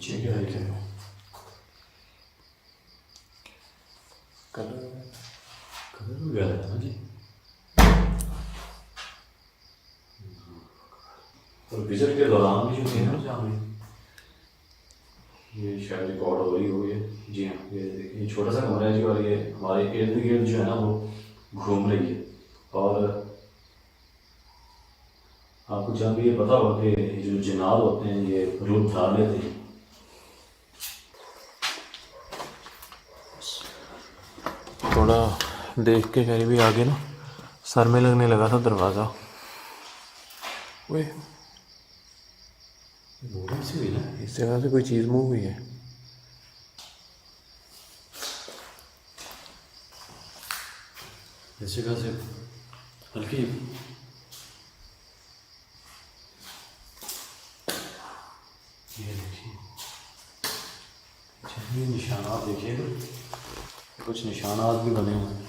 नीचे क्या है क्या कलर कलर वगैरह है ना जी। और विजिट के दौरान भी जो थे ना जहाँ में ये शायद रिकॉर्ड हो रही होगी। जी हाँ, ये देखिए, ये छोटा सा कमरा है जी, और ये हमारे इर्द गिर्द जो है ना वो घूम रही है। और आपको जहाँ भी ये पता होगा कि जो जिन्नात होते हैं ये रूप धार लेते हैं। थोड़ा देख के करीबी आगे ना सर में लगने लगा था दरवाज़ा। वे मूवमेंट से हुई ना, इस जगह से कोई चीज़ मूव हुई है। इस जगह से हल्की ये देखिए, अच्छा ये निशानात देखिए, तो कुछ निशानात भी बने हुए हैं।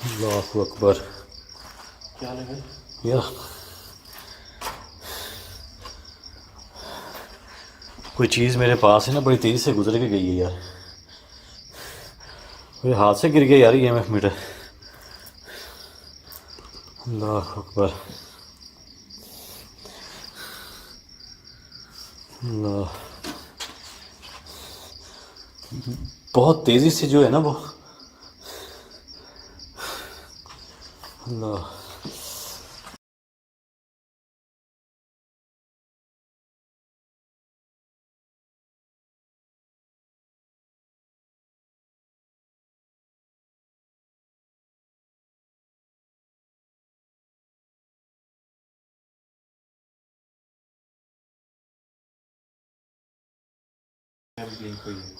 अल्लाहु अकबर, क्या लगा यार, कोई चीज़ मेरे पास है ना बड़ी तेज़ी से गुजर के गई है यार। मेरे हाथ से गिर गया यार ये EMF मीटर। अल्लाहु अकबर, अल्लाह, बहुत तेज़ी से जो है ना वो, अल्लाह।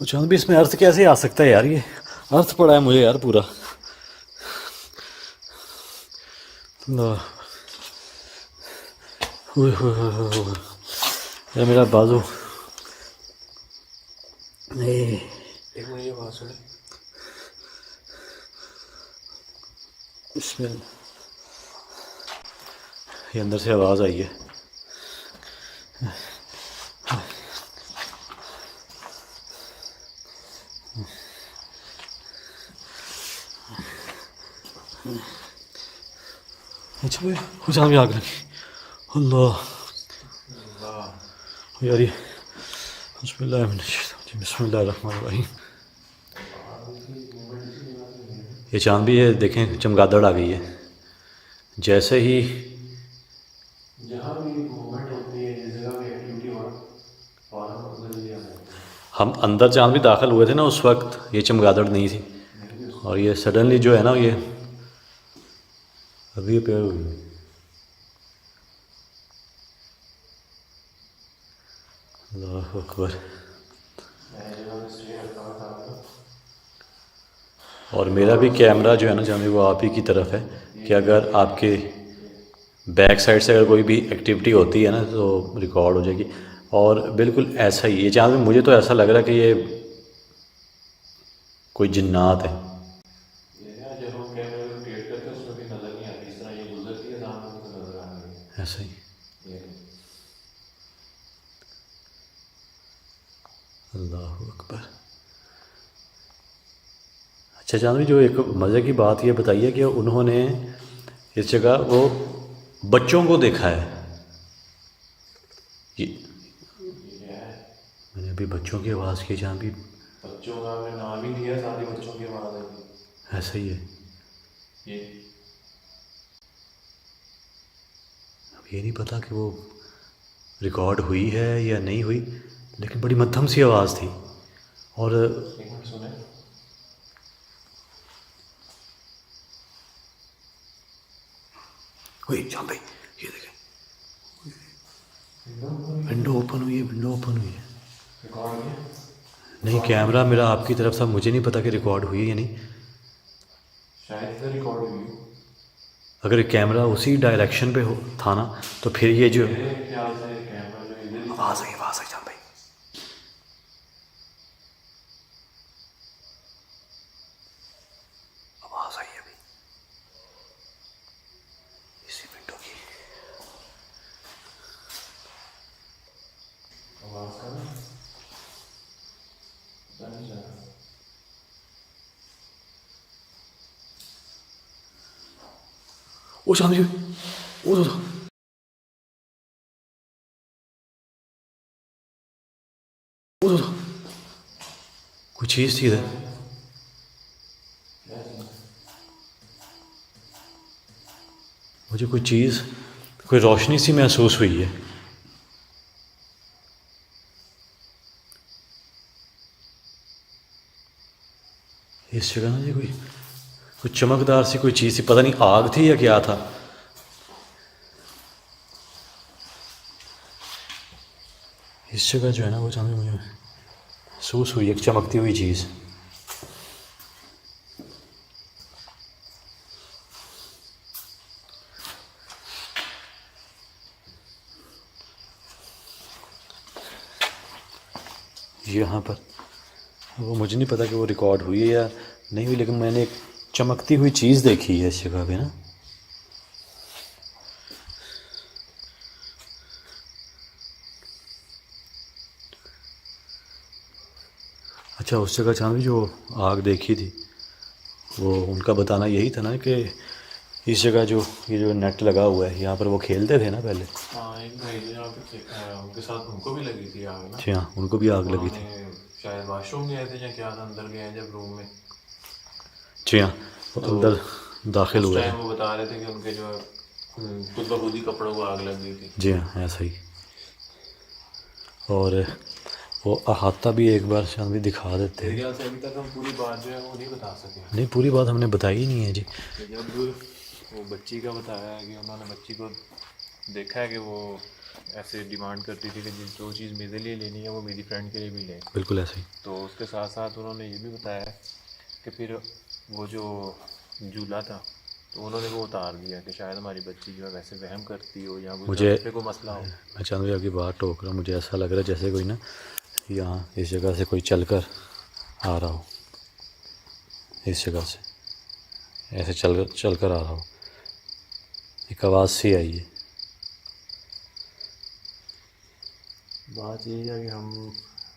चांद भी इसमें अर्थ कैसे आ सकता है यार, ये अर्थ पड़ा है मुझे यार पूरा। ये मेरा बाजू, एक मिनट ये आवाज़ सुने, इसमें ये अंदर से आवाज़ आई है। अच्छा भाई वो जहाँ भी आग लगी, अल्लाह यार, ये बिस्मिल्लाहिर्रहमानिर्रहीम। ये चांद भी ये देखें चमगादड़ आ गई है। जैसे ही जहाँ भी मूवमेंट होती है, जिस जगह भी एक्टिविटी हो, हम अंदर चांद भी दाखिल हुए थे ना उस वक्त ये चमगादड़ नहीं थी, और ये सडनली जो है ना ये अभी पेड़ हुई। अल्लाहु अकबर। और मेरा भी कैमरा जो है ना जहाँ वो आप ही की तरफ है, कि अगर आपके बैक साइड से अगर कोई भी एक्टिविटी होती है ना तो रिकॉर्ड हो जाएगी। और बिल्कुल ऐसा ही ये जहाँ भी मुझे तो ऐसा लग रहा है कि ये कोई जिन्नात है। ऐसा ही, अल्लाहु अकबर। अच्छा जानवी, जो एक मज़े की बात ये बताइए कि उन्होंने इस जगह वो बच्चों को देखा है। ये मैंने अभी बच्चों की आवाज़ की, जहाँ भी बच्चों का नाम ही लिया, सारी बच्चों की आवाज़ आई। ऐसा ही है ये, अब ये नहीं पता कि वो रिकॉर्ड हुई है या नहीं हुई, लेकिन बड़ी मध्यम सी आवाज़ थी। और एक मिनट सुने, वही जान भाई, ये देखें विंडो ओपन हुई है, विंडो ओपन हुई है। रिकॉर्ड नहीं, कैमरा मेरा आपकी तरफ था, मुझे नहीं पता कि रिकॉर्ड हुई है या नहीं। शायद से रिकॉर्ड हुई। अगर कैमरा उसी डायरेक्शन पे हो था ना तो फिर ये जो आवाज़ आई जान भाई, आवाज़ आई अभी इसी विंडो की। वो चांदी, वो तो वो तो कोई चीज़ थी इधर। मुझे कोई चीज़, कोई रोशनी सी महसूस हुई है। इस जगह ना जी कोई चमकदार सी कोई चीज़ थी, पता नहीं आग थी या क्या था। इस जगह जो है ना वो चांदी मुझे महसूस हुई एक चमकती हुई चीज़। यहाँ पर वो मुझे नहीं पता कि वो रिकॉर्ड हुई है या नहीं हुई, लेकिन मैंने एक चमकती हुई चीज़ देखी है इस जगह पे ना। अच्छा, उस जगह चांदी जो आग देखी थी वो उनका बताना यही था ना कि इस जगह जो ये जो नेट लगा हुआ है यहाँ पर वो खेलते थे ना पहले। हाँ, एक भाई जो यहाँ पे उनके साथ उनको भी लगी थी आग ना। जी हाँ, उनको भी आग लगी थी। उन्होंने शायद वॉशरूम गए थे या क्या था, अंदर गए जब रूम में, जी हाँ, वो तो अंदर दाखिल उस हुए थे। टाइम वो बता रहे थे कि उनके जो है खुद ब खुद ही कपड़ों को आग लग गई थी। जी हाँ, ऐसा ही। और वो अहाता भी एक बार शायद भी दिखा देते मेरे हैं। ख्याल से अभी तक हम पूरी बात जो है वो नहीं बता सके। नहीं, पूरी बात हमने बताई ही नहीं है जी। कि जब वो बच्ची का बताया है कि उन्होंने बच्ची को देखा है कि वो ऐसे डिमांड करती थी कि जो चीज़ मेरे लिए लेनी है वो मेरी फ्रेंड के लिए भी लें, बिल्कुल ऐसे ही। तो उसके साथ साथ उन्होंने ये भी बताया है कि फिर वो जो झूला था तो उन्होंने वो उतार दिया कि शायद हमारी बच्ची जो है वैसे वहम करती हो या कुछ मुझे, जान पे कोई मसला हो। मैं चांद भाई आपकी बात टोक रहा हूँ, मुझे ऐसा लग रहा है जैसे कोई ना यहाँ इस जगह से कोई चल कर आ रहा हो, इस जगह से ऐसे चल कर आ रहा हो। एक आवाज़ सी आई है। बात यही है कि हम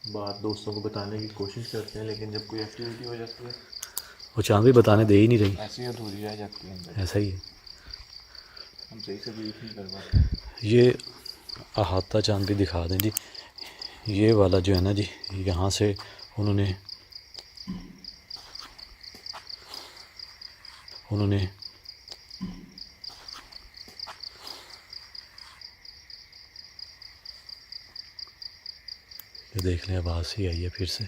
बात दोस्तों को बताने की कोशिश करते हैं, लेकिन जब कोई एक्टिविटी हो जाती है वो चांद भी बताने दे ही नहीं रही। ऐसी अधूरी रह जाती है अंदर, ऐसा ही है। हम सही से ब्रीफ नहीं कर पाते। ये अहाता चांद भी दिखा दें जी। ये वाला जो है ना जी, यहाँ से उन्होंने ये देख लें, आवाज़ ही आई है फिर से।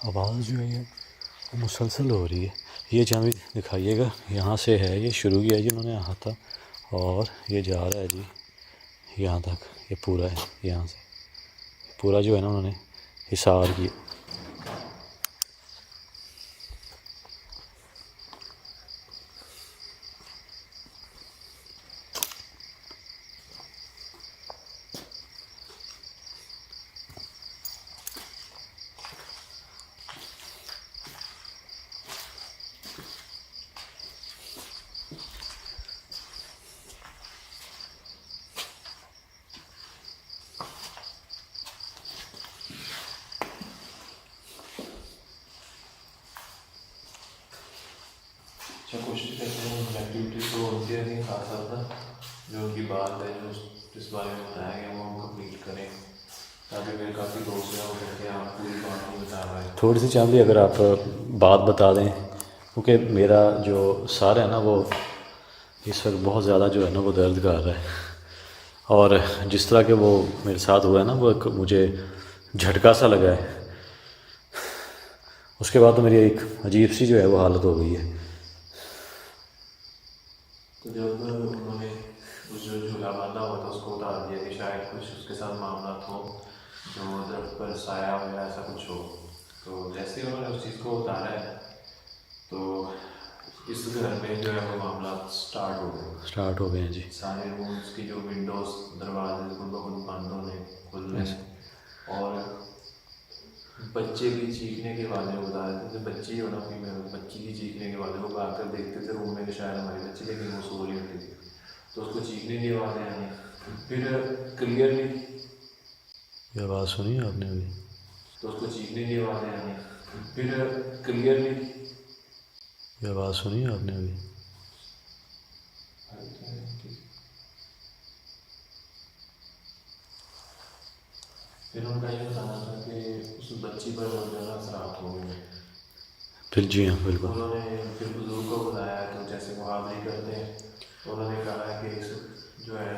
आवाज़ जो है वो मुसलसल हो रही है। ये चांद भी दिखाइएगा, यहाँ से है, ये शुरू किया जी उन्होंने अहाता और ये जा रहा है जी यहाँ तक। ये पूरा है, यहाँ से पूरा जो है ना उन्होंने हिसार किया। अच्छा, कोशिश करते हैं एक्टिविटीज़ तो होती रहती साथ साथ ना, जो उनकी बात है जो जिस बारे में बताया गया वो हम कंप्लीट करें, ताकि मेरे काफ़ी दोस्त हैं वो कहते हैं आप पूरी बात नहीं बता पाए। थोड़ी सी चांदी अगर आप बात बता दें, क्योंकि मेरा जो सर है ना वो इस वक्त बहुत ज़्यादा जो है ना वो दर्द कर रहा है, और जिस तरह के वो मेरे साथ हुआ है ना वो एक मुझे झटका सा लगा है। उसके बाद तो मेरी एक अजीब सी जो है वो हालत हो गई है। तो जब उन्होंने उस जो झूला बांधा हुआ था उसको उतार दिया कि शायद कुछ उसके साथ मामला हो, जो दरख्त पर साया हो या ऐसा कुछ हो, तो जैसे ही उन्होंने उस चीज़ को उतारा है तो इस घर में जो है वो मामला स्टार्ट हो गए हैं जी। सारे रूम्स की जो विंडोज दरवाजे खुद ब खुद बंद होने खुलने, और बच्चे की चीखने के बाद में बता रहे थे, जब बच्ची हो ना फीमेल, बच्ची की चीखने के बाद वो आकर देखते थे रूम में कि शायद हमारी बच्ची, लेकिन वो सो रही होती थी तो उसको चीखने की आवाज़ें आनी। फिर क्लियरली ये आवाज़ सुनी है आपने अभी? तो उसको चीखने की आवाज़ें आनी, फिर क्लियरली ये आवाज़ सुनी है आपने अभी? फिर उनका ये बताना था कि उस बच्ची पर बहुत ज़्यादा असरात हो गए। फिर जी हाँ बिल्कुल। उन्होंने फिर बुजुर्ग को बुलाया, तो जैसे वो हाजिरी करते हैं तो उन्होंने कहा कि इस जो है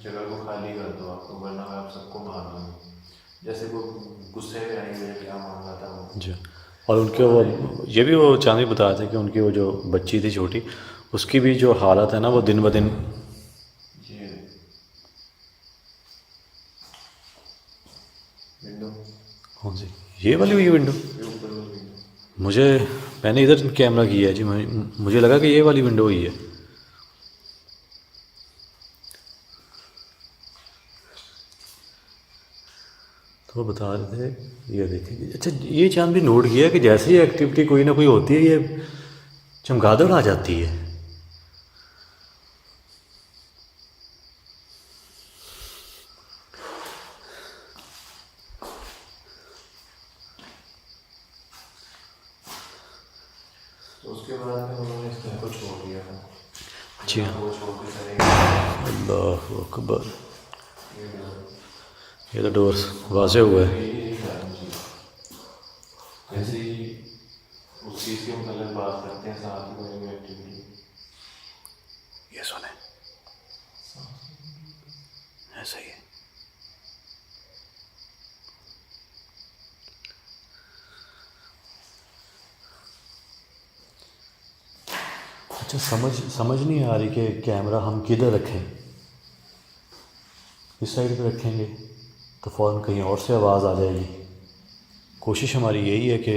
जगह को खाली कर दो आपको, वरना मैं आप सबको मार दूँगा। जैसे वो गुस्से में आई हुई है, क्या मामला था वो। जी। और उनके वो ये भी वो चांदी बता रहे थे कि उनकी वो जो बच्ची थी छोटी, उसकी भी जो हालत है ना वो दिन ब दिन। ये विंडो, कौन सी? ये वाली हुई विंडो? ये ऊपर वाली विंडो। मुझे, मैंने इधर कैमरा किया है जी, मुझे लगा कि ये वाली विंडो हुई है। तो वो बता रहे थे, ये देखिए। अच्छा ये चांद भी नोट किया कि जैसे ही एक्टिविटी कोई ना कोई होती है ये चमगादड़ आ जाती है। तो उसके बाद में उन्होंने इस घर को छोड़ दिया था। जी हाँ। वो छोड़ के चले गए। अल्लाह अकबर। ये डोर, ये तो डोर वाजे हुआ है। यही कारण जी। जैसे ही उस चीज़ के मतलब बात करते हैं, साथ में कोई एक्टिविटी, ये सुने, ऐसा ही है। अच्छा समझ नहीं आ रही कि कैमरा हम किधर रखें। इस साइड पे रखेंगे तो फ़ौरन कहीं और से आवाज़ आ जाएगी। कोशिश हमारी यही है कि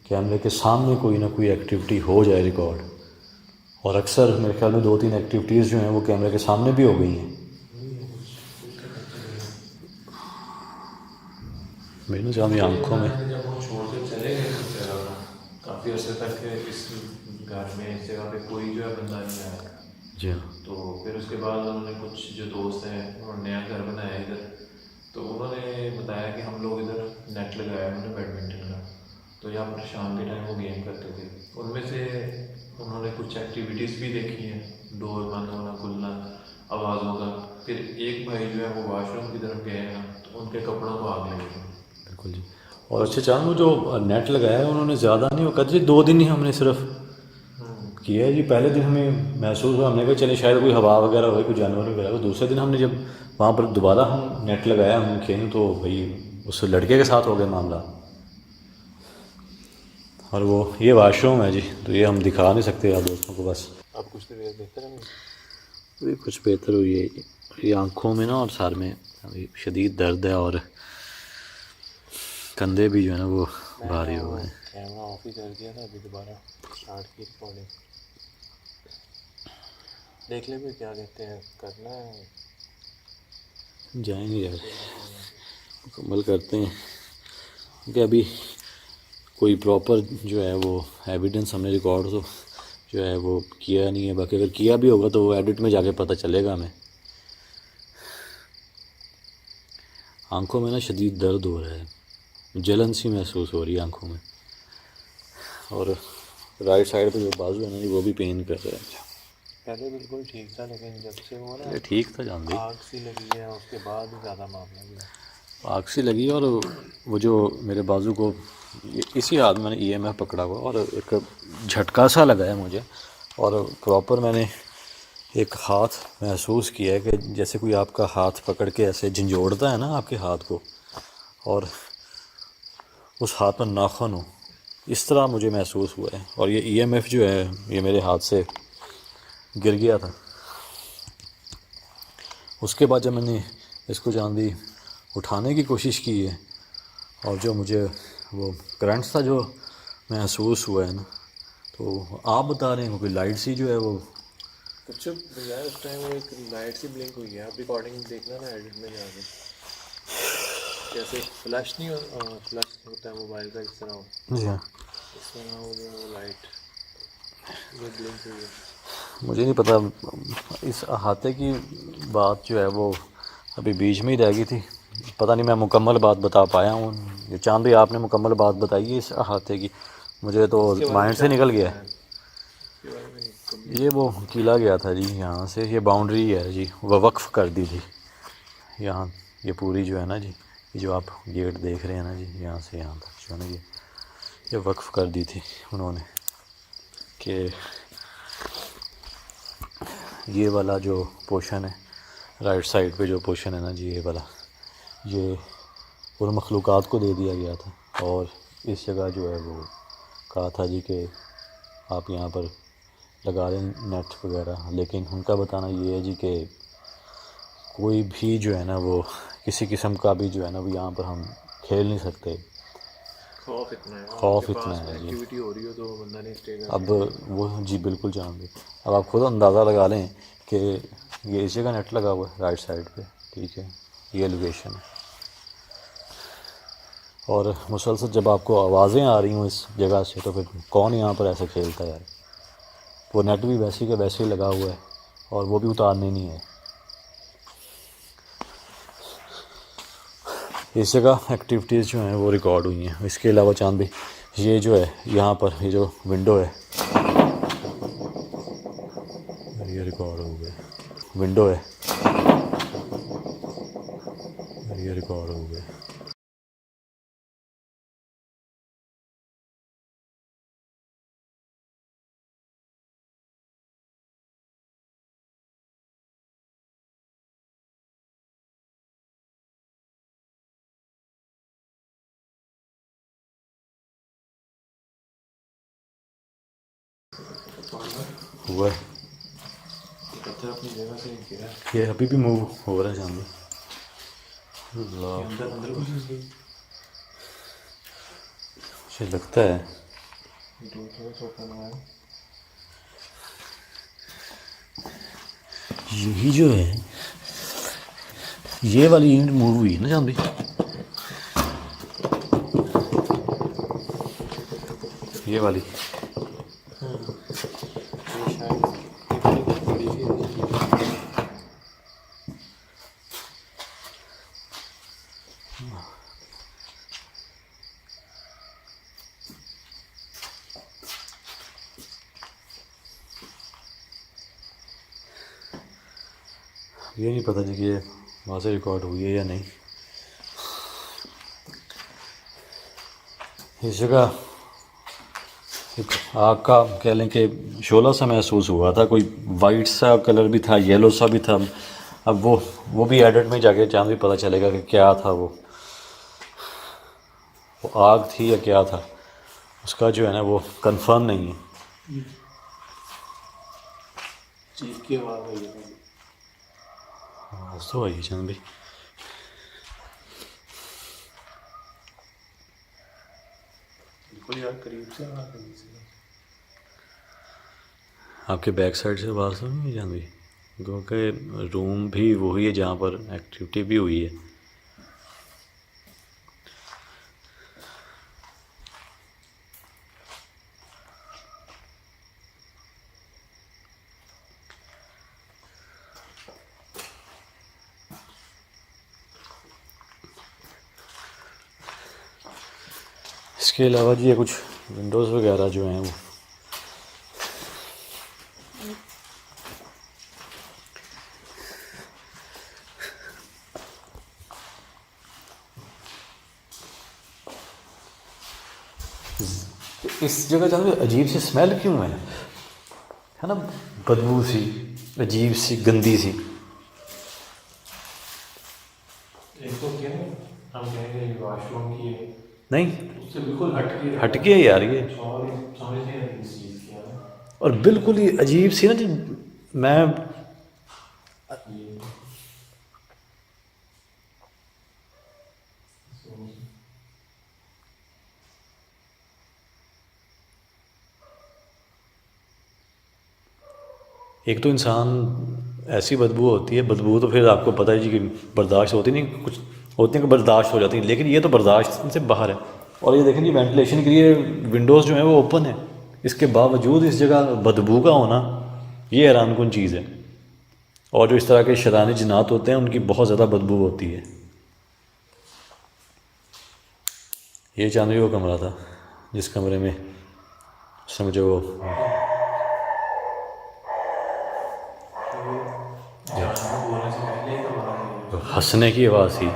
कैमरे के सामने कोई ना कोई एक्टिविटी हो जाए रिकॉर्ड। और अक्सर मेरे ख्याल में 2-3 एक्टिविटीज़ जो हैं वो कैमरे के सामने भी हो गई हैं। मेरी ना जामी आंखों में। जब वो छोड़ के चले गए इस जगह को, काफ़ी अर्से तक इस घर में, इस जगह पे कोई जो है बंदा नहीं आया। जी हाँ। तो फिर उसके बाद उन्होंने कुछ जो दोस्त हैं उन्होंने नया घर बनाया इधर, तो उन्होंने बताया कि हम लोग इधर नेट लगाया उन्होंने बैडमिंटन का, तो यहाँ पर शाम के टाइम वो गेम करते थे। उनमें से उन्होंने कुछ एक्टिविटीज़ भी देखी हैं, डोर बंद होना खुलना, आवाज़ों का। फिर एक भाई जो है वो वॉशरूम की तरफ गए ना, तो उनके कपड़ों को आग लगी। बिल्कुल जी। और अच्छा चांद, वो जो नेट लगाया है उन्होंने ज़्यादा नहीं वो कहते 2 दिन ही हमने सिर्फ किया है जी। पहले दिन हमें महसूस हुआ, हमने कहा चले शायद कोई हवा वगैरह हो, कोई जानवर वगैरह हो। दूसरे दिन हमने जब वहाँ पर दोबारा हम नेट लगाया हमने खेल, तो भाई उस लड़के के साथ हो गया मामला। और वो ये वाशरूम है जी, तो ये हम दिखा नहीं सकते आप दोस्तों को। बस अब कुछ देर बेहतर है, अभी कुछ बेहतर हुई है। ये आँखों में ना और सर में अभी शदीद दर्द है, और कंधे भी जो है ना वो भारी हो गए। कैमरा ऑफ ही कर दिया था, अभी दोबारा स्टार्ट की रिकॉर्डिंग। देख ले भी क्या कहते हैं, करना है जाएंगे यार, मुकम्मल करते हैं, क्योंकि अभी कोई प्रॉपर जो है वो एविडेंस हमने रिकॉर्ड तो जो है वो किया नहीं है। बाकी अगर किया भी होगा तो वो एडिट में जाके पता चलेगा हमें। आंखों में ना शदीद दर्द हो रहा है, जलन सी महसूस हो रही है आंखों में, और राइट साइड पे जो बाजू है ना वो भी पेन कर रहा है। पहले बिल्कुल ठीक था, लेकिन जब से वो ना ठीक था जान दी, आग सी लगी है उसके बाद ज़्यादा मामला हुआ। आग सी लगी, और वो जो मेरे बाजू को इसी हाथ में मैंने EMF पकड़ा हुआ, और एक झटका सा लगा है मुझे, और प्रॉपर मैंने एक हाथ महसूस किया है कि जैसे कोई आपका हाथ पकड़ के ऐसे झंझोड़ता है ना आपके हाथ को, और उस हाथ पर नाखून हो, इस तरह मुझे महसूस हुआ है। और ये EMF जो है ये मेरे हाथ से गिर गया था। उसके बाद जब मैंने इसको जान दी उठाने की कोशिश की है, और जो मुझे वो करंट सा जो महसूस हुआ है ना, तो आप बता रहे हैं क्योंकि लाइट सी जो है वो कुछ यार उस टाइम वो एक लाइट सी ब्लिंक हुई है। आप रिकॉर्डिंग देखना ना एडिट में जाके, जैसे फ्लैश नहीं हो, फ्लैश होता है मोबाइल का इस तरह हो, जी हाँ, इस तरह वो लाइट वो ब्लिंक हुई है। मुझे नहीं पता। इस अहाते की बात जो है वो अभी बीच में ही रह गई थी, पता नहीं मैं मुकम्मल बात बता पाया हूँ ये चांद भाई आपने मुकम्मल बात बताई है इस अहाते की, मुझे तो माइंड से निकल गया है। ये वो किला गया था जी यहाँ से, ये बाउंड्री है जी, वह वक्फ़ कर दी थी यहाँ। ये पूरी जो है ना जी, ये जो आप गेट देख रहे हैं ना जी, यहाँ से यहाँ तक जो है ना ये वक्फ़ कर दी थी उन्होंने कि ये वाला जो पोर्शन है राइट साइड पे जो पोर्शन है ना जी, ये वाला ये उन मखलूक़ात को दे दिया गया था। और इस जगह जो है वो कहा था जी कि आप यहाँ पर लगा लें नेट वगैरह, लेकिन उनका बताना ये है जी कि कोई भी जो है ना वो किसी किस्म का भी जो है ना वो यहाँ पर हम खेल नहीं सकते। खौफ इतना है, खौफ इतना है जी। एक्टिविटी हो रही हो तो बंदा नहीं स्टे कर। अब वो जी बिल्कुल जानते, अब आप खुद अंदाज़ा लगा लें कि ये इस जगह नेट लगा हुआ है राइट साइड पे, ठीक है, ये लोकेशन है। और मुसलसल जब आपको आवाज़ें आ रही हों इस जगह से तो फिर कौन यहाँ पर ऐसे खेलता है यार। वो नेट भी वैसे का वैसे ही लगा हुआ है और वो भी उतारने नहीं है। इस जगह एक्टिविटीज़ जो हैं वो रिकॉर्ड हुई हैं। इसके अलावा चांद भाई ये जो है यहाँ पर ये जो विंडो है ये रिकॉर्ड हो गया, विंडो है ये रिकॉर्ड हो गया। हुआ है पत्थर अपनी जगह से गिरा, ये अभी भी मूव हो रहा है चांद भाई। अंदर अंदर कुछ नहीं, मुझे लगता है डोर थोड़ा सा ओपन हुआ है। यही जो है ये वाली यूनिट मूव हुई है ना चांद भाई, ये वाली। ये नहीं पता जी कि ये वहाँ से रिकॉर्ड हुई है या नहीं। इस जगह एक आग का कह लें कि शोला सा महसूस हुआ था, कोई वाइट सा कलर भी था, येलो सा भी था। अब वो भी एडिट में जाके चांद भी पता चलेगा कि क्या था वो आग थी या क्या था, उसका जो है ना वो कंफर्म नहीं है। चीख की आवाज़ आई है तो आई चांद भाई, बिल्कुल यार, करीब से आवाज़ आई थी। आपके बैक साइड से आवाज़ तो नहीं चांद भाई, क्योंकि रूम भी वही है जहाँ पर एक्टिविटी भी हुई है। इसके अलावा जी ये कुछ विंडोज़ वगैरह जो हैं वो इस जगह जाने अजीब सी स्मेल क्यों है ना, बदबू सी अजीब सी गंदी सी। एक तो क्या है, हम कहेंगे वॉशरूम की है, नहीं उससे बिल्कुल हटके है यार ये, और समझ नहीं आ रही इस चीज़ की है। और बिल्कुल ही अजीब सी ना जी। मैं एक तो इंसान ऐसी बदबू होती है, बदबू तो फिर आपको पता है जी कि बर्दाश्त होती नहीं, कुछ होती हैं कि बर्दाश्त हो जाती हैं, लेकिन ये तो बर्दाश्त से बाहर है। और ये देखें जी वेंटिलेशन के लिए विंडोज़ जो हैं वो ओपन है, इसके बावजूद इस जगह बदबू का होना ये हैरानकुन चीज़ है। और जो इस तरह के शैतानी जिन्नात होते हैं उनकी बहुत ज़्यादा बदबू होती है। ये चांदनी वो कमरा था जिस कमरे में उस समय जो बोलने से पहले ही कमरा है। हंसने की आवाज़ थी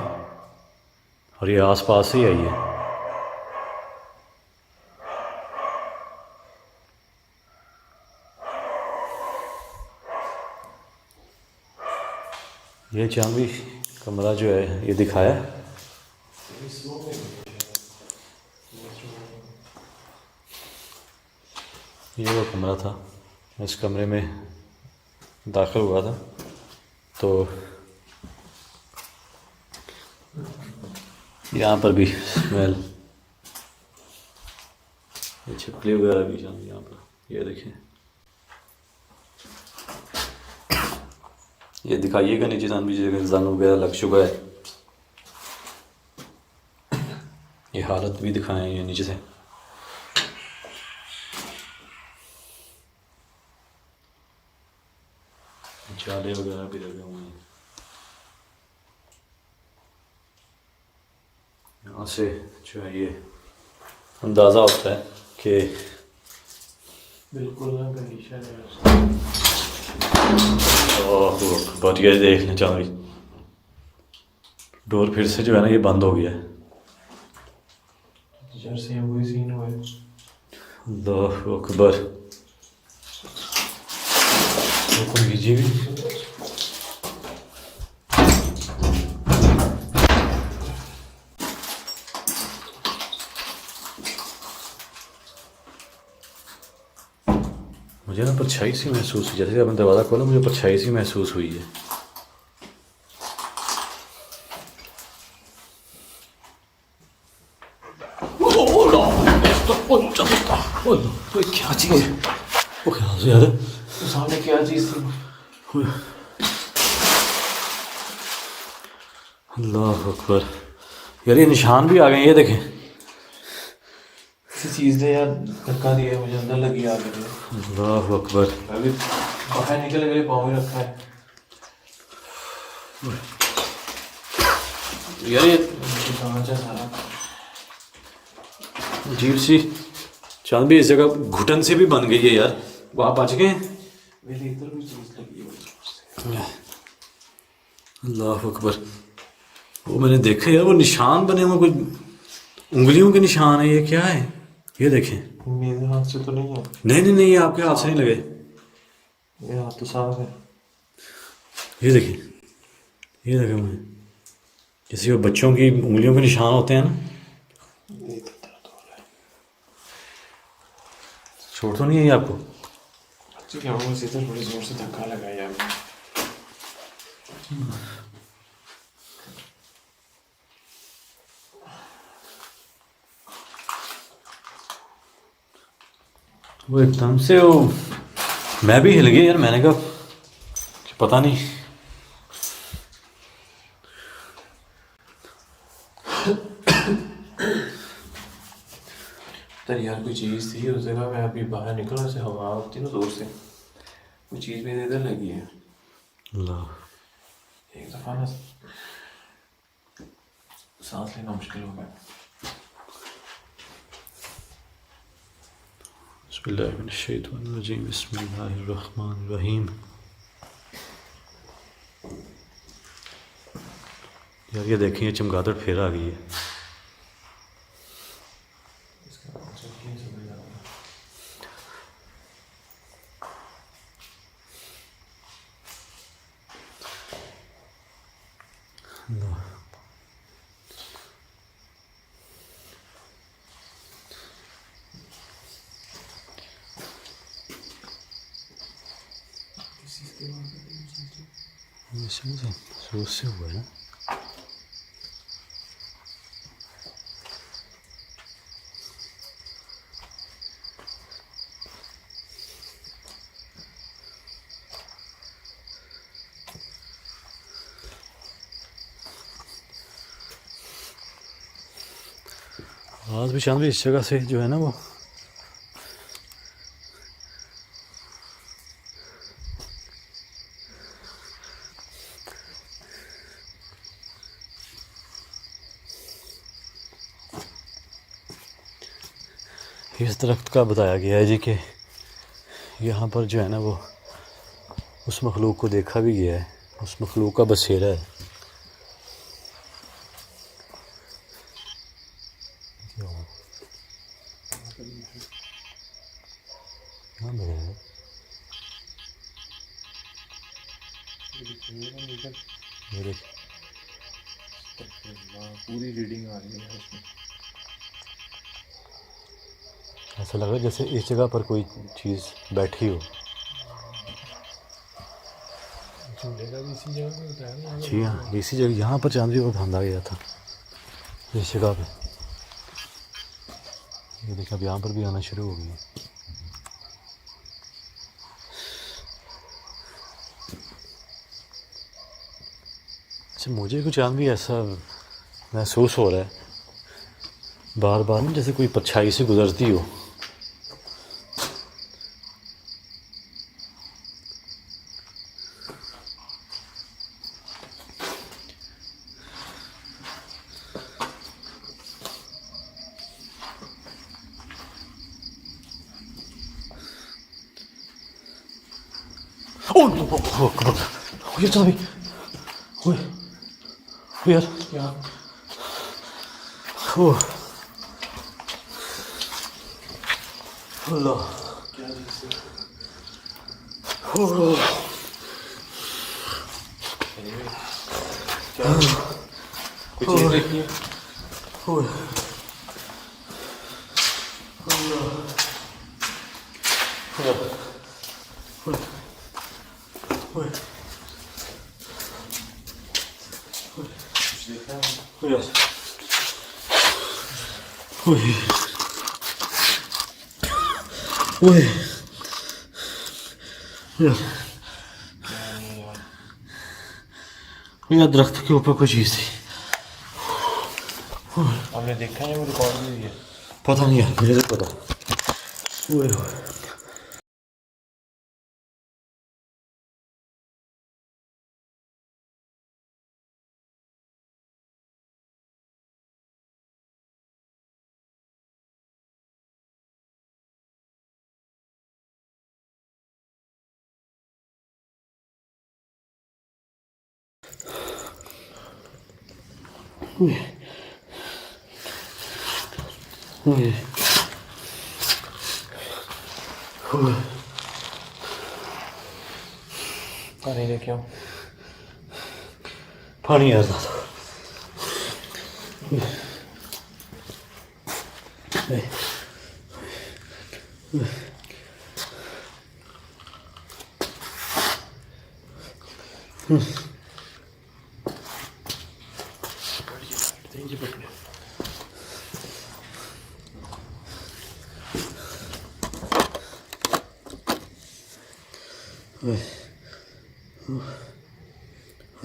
और ये आसपास से ही आई है। ये चांदनी कमरा जो है ये दिखाया। ये वो कमरा था, इस कमरे में दाखिल हुआ था तो यहाँ पर भी स्मेल, ये छिपकली वगैरह भी जाती यहाँ पर। ये देखें, ये दिखाइएगा नीचे जानवी जगह जंग वगैरह लग चुका है। ये हालत भी दिखाएं ये नीचे से। जाले वगैरह भी लगे हुए हैं। यहाँ से जो है ये अंदाज़ा होता है कि बिल्कुल ना कंडीशन है। बहुत ये देख लें चांदनी, डोर फिर से जो है ना ये बंद हो गया है। जर से वही सीन हुआ है। अल्लाहु अकबर। बिल्कुल कीजिए भी। मुझे ना परछाई सी महसूस हुई, जैसे आपने दरवाज़ा खोला मुझे परछाई सी महसूस हुई है। तो क्या चीज़ है? वो क्या से यार? तो सामने क्या चीज़ थी? अल्लाह अकबर। यार ये निशान भी आ गए, ये देखें। किसी चीज़ ने यार धक्का दिया, मुझे अंदर लगी आ गई। अल्लाह अकबर। अभी बाहर निकल मेरे पाँव में रखा है। यार ये समझ सारा अजीब सी चांद भी इस जगह घुटन से भी बन गई है यार। वहाँ बच गए। मेरे इधर भी चीज़ लगी है। अल्लाह अकबर। वो मैंने देखा यार, वो निशान बने हुए, कोई उंगलियों के निशान है। ये क्या है? ये देखें। मेरे हाथ से तो नहीं है। नहीं ये आपके हाथ से नहीं लगे। मेरा हाथ तो साफ है। ये देखें मुझे, जैसे वो बच्चों की उंगलियों के निशान होते हैं ना। ये तो दर्द हो रहा है। छोड़ तो नहीं है ये आपको? बच्चे क्या हुआ, मुझे इधर बड़ी जोर से धक्का लगा यार। वो एकदम से वो मैं भी हिल गया यार। मैंने कहा कि पता नहीं। तो यार कोई चीज़ थी उस जगह में, अभी बाहर निकला से हवा होती ना जोर से, कोई चीज़ मेरे इधर लगी है। अल्लाह। एक दफ़ा ना सांस लेना मुश्किल हो गया। बिस्मिल्लाहिर्रहमानिर्रहीम, बिस्मिल्लाहिर्रहमानिर्रहीम। यार ये देखिए चमगादड़ फिर आ गई है। इसका मतलब क्या समझ आ रहा सोच से हुआ है ना। आवाज़ भी चांद भी इस जगह से जो है ना वो इस दरख्त का बताया गया है जी कि यहाँ पर जो है ना वो उस मखलूक को देखा भी गया है, उस मखलूक का बसेरा है। हाँ भैया मेरे पूरी रीडिंग आ रही है उसमें। ऐसा लग रहा है जैसे इस जगह पर कोई चीज़ बैठी हो। झूले का भी इसी जगह पे होता है ना? जी हाँ, इसी जगह यहाँ पर चांदनी को बांधा गया था इस जगह पे। ये देखिए अब यहाँ पर भी आना शुरू हो गई है। अच्छा मुझे कुछ आज भी ऐसा महसूस हो रहा है बार बार ना, जैसे कोई परछाई से गुजरती हो। ये तो अभी यार क्या? अल्लाह क्या चीज़ है? क्या कुछ चीज़ देखी है? कुछ देखा है? यार दरख्त के ऊपर कोई चीज़ थी। हमने देखा है, वो रिकॉर्ड भी हुई है। पता नहीं यार, मुझे तो पता। पानी लेके आओ। पानी आ रहा था।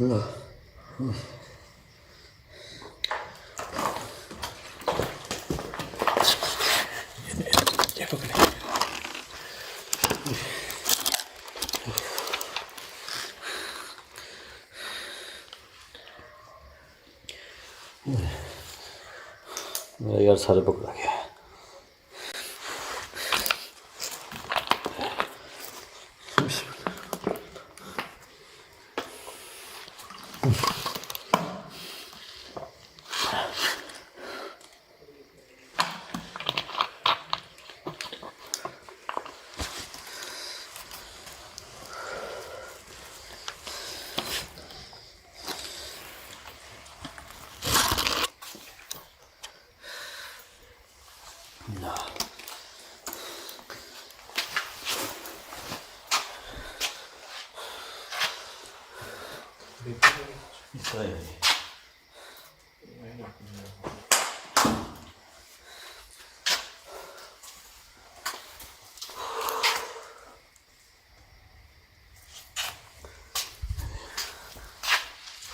अल्लाह ये पकड़े। मेरा यार सारे पकड़ा गया है।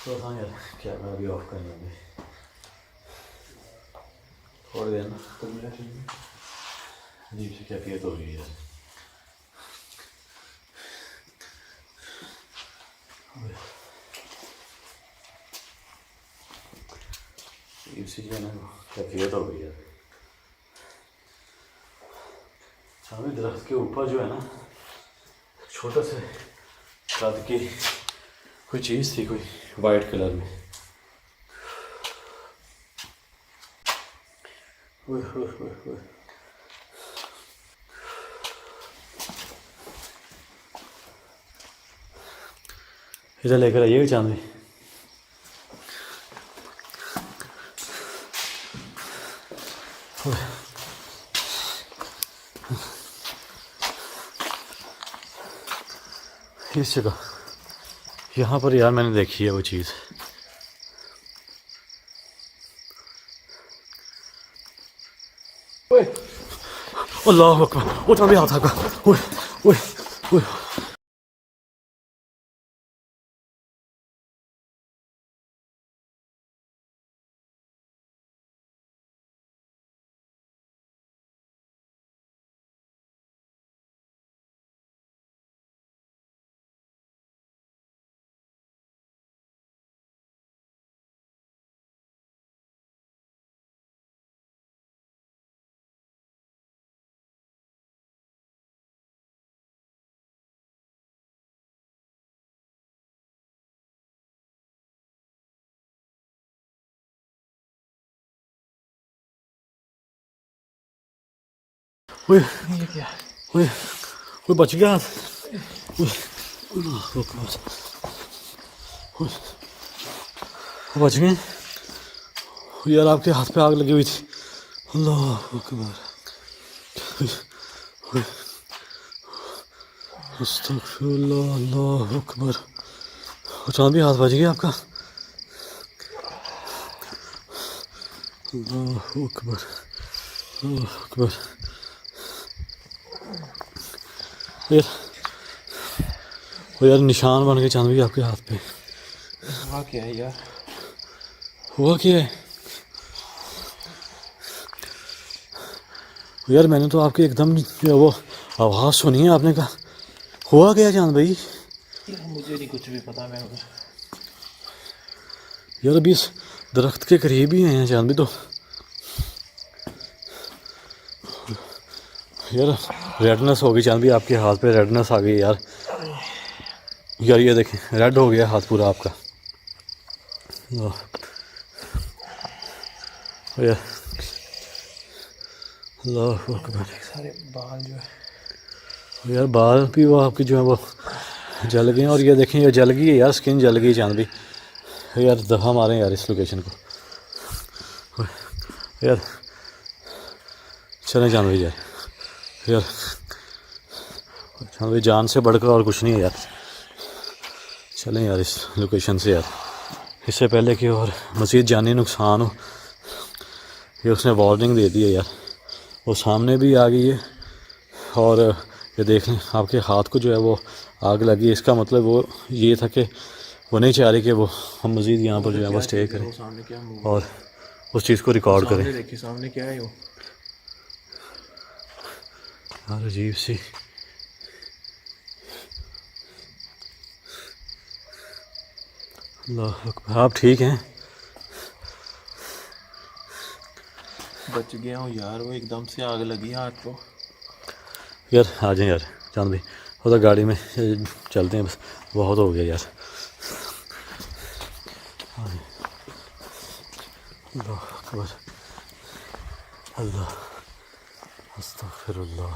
तो हाँ यार कैमरा भी ऑफ कर लेंगे थोड़ी देर ना। तो मेरा ठीक है। अजीब सी कैफियत हो रही है यार। अजीब सी जो है ना कैफियत हो गई यार। चांदनी दरख्त के ऊपर जो है ना छोटा से कद की कोई चीज़ थी, कोई वाइट कलर में। ओए ओए ओए ओए। इधर लेकर आइएगा चांदनी। इस जगह यहाँ पर यार मैंने देखी है वो चीज़। ओए अल्लाह अकबर, वो चांदनी हाथ आका। ओए ओए ओए। ओए ओए ओए बच गया हाथ। ओए अल्लाह अकबर। ओए बच गए यार, आपके हाथ पे आग लगी हुई थी। अल्लाह अकबर। ओए अस्तगफिरुल्लाह, अल्लाह अकबर। चांद भी हाथ बच गया आपका। अल्लाह अकबर, अल्लाह अकबर। यार वो यार निशान बन के चांद भी आपके हाथ पे। हुआ क्या है यार? हुआ क्या है यार? मैंने तो आपकी एकदम वो आवाज़ सुनी है, आपने कहा हुआ क्या चांद भाई? यार मुझे नहीं कुछ भी पता। मैं यार अभी इस दरख्त के करीब ही हैं चांद भी तो। यार रेडनेस हो गई चांद भी, आपके हाथ पे रेडनेस आ गई यार। यार ये देखें, रेड हो गया हाथ पूरा आपका। यार अल्लाह अकबर। सारे बाल जो है यार बाल भी वो आपकी जो है वो जल गए हैं। और ये देखें, ये जल गई है यार, स्किन जल गई चांद भी। यार दफ़ा मारें यार इस लोकेशन को। यार चलें चांद भाई यार। यार चांद भाई जान से बढ़कर और कुछ नहीं है यार। चलें यार इस लोकेशन से यार, इससे पहले कि और मज़ीद जानी नुकसान हो। ये उसने वार्निंग दे दी है यार, वो सामने भी आ गई है। और ये देख लें आपके हाथ को जो है वो आग लगी है। इसका मतलब वो ये था कि वो नहीं चाह रही कि वो हम मज़ीद यहाँ पर जो है वो स्टे करें और उस चीज़ को रिकॉर्ड करें। देखिए सामने क्या है वो। यार अजीब सी। अल्लाह अकबर। आप ठीक हैं? बच गया हूँ यार, वो एकदम से आग लगी हाथ को। यार आ जाएं यार चांद भाई, उधर गाड़ी में चलते हैं, बस बहुत हो गया यार। अल्लाह अकबर, अल्लाह अस्तगफिरुल्लाह।